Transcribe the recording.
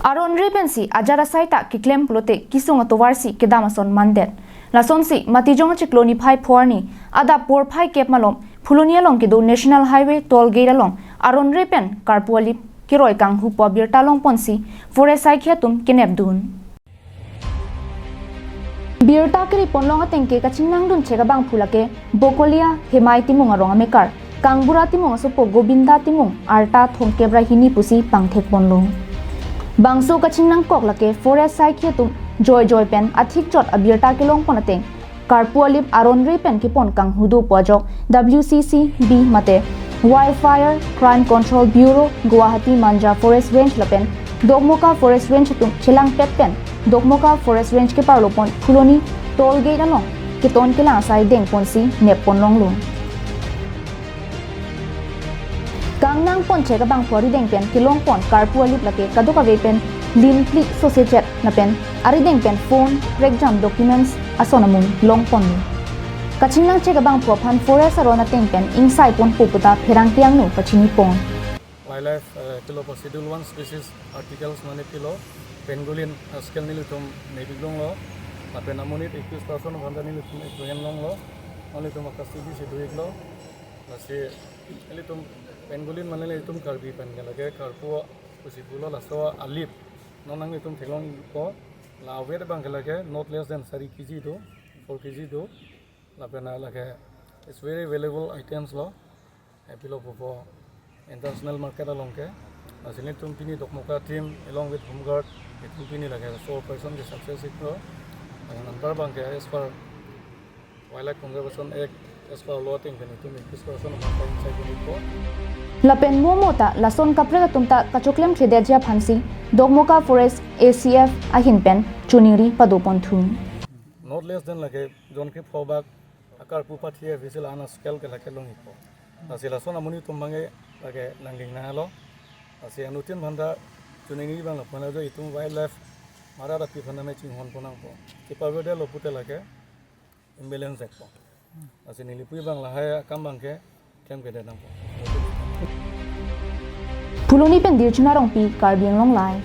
Aron repensi ajara saita ki claim plote kisung towarsi kedamason mandet lason si matijong chikloni phai phorni ada por phai kep malom phulonia long kido national highway toll gate along aron repen Karpu alip kiroi kachonghu po birta long ponsi forest saikhi atum kinep dun birta kri ponlong atengke kachingnang dun chega bang phulake bokolia hemai timung arong amekar kangbura timung sopo gobinda timung arta thongkebra hini pusi pangthek ponlong bangso kachingnang kok lake forest saikhi tum joy pen athik chot abirta kilong ponateng Karpu alip aron re pen ki pon kachonghu do pojok WCC B mate Wildfire Crime Control Bureau Guwahati Manja Forest Range lapen Dokmoka Forest Range tum chilang pet pen Dokmoka Forest Range ke parlopon phuloni toll gate along kiton kila sai deng ponsi nepon longlung Kangnang pon chega bang arideng pen kilong pon Karpu alip lake kadoka ve pen lin plik society na pen arideng pen phone exam documents asonamum long pon kachingnang chega bang phan forest arona teng pen insai pon puputa pherang tiang nu pachini pon wildlife kilo schedule 1 species articles mane kilo pangolin scale nilutum nebiglong lo apen amonit 21% bhanda nilutum ekwen long lo only tum akasibi se duik lo lase elitum pangolin mane litum karbi pen lage karpu kusibulo laso alip nonang litum thelong ko la weight bang lage not less than 3 kg do 4 kg do la pena lage it's very valuable items lo epilo popo international market along ke asini tum pini dokmoka team along with home guard itum pini lage so person ke success ikro number bang ke as per wildlife conservation act as per law thing ke itum 21% market inside ko lapen momota lason kaprega tumta kachoklem thedejia phansi dokmoka forest ACF ahin pen chuniri padopon thu not less than lage jon ke phobak Karpu pathie visil ana scale ke lake longi ko asila sona muni tumbange lage nangling na lo asi anutin bhanda chuningi bang lapana jo itum wildlife mara rapi phana me chinghon ponang po kipabede lopute lage imbalance ekpo asi nilipui bang lahaya kam bang ke kem ke denang po phuloni pen dirchuna rong pi karbiang long lai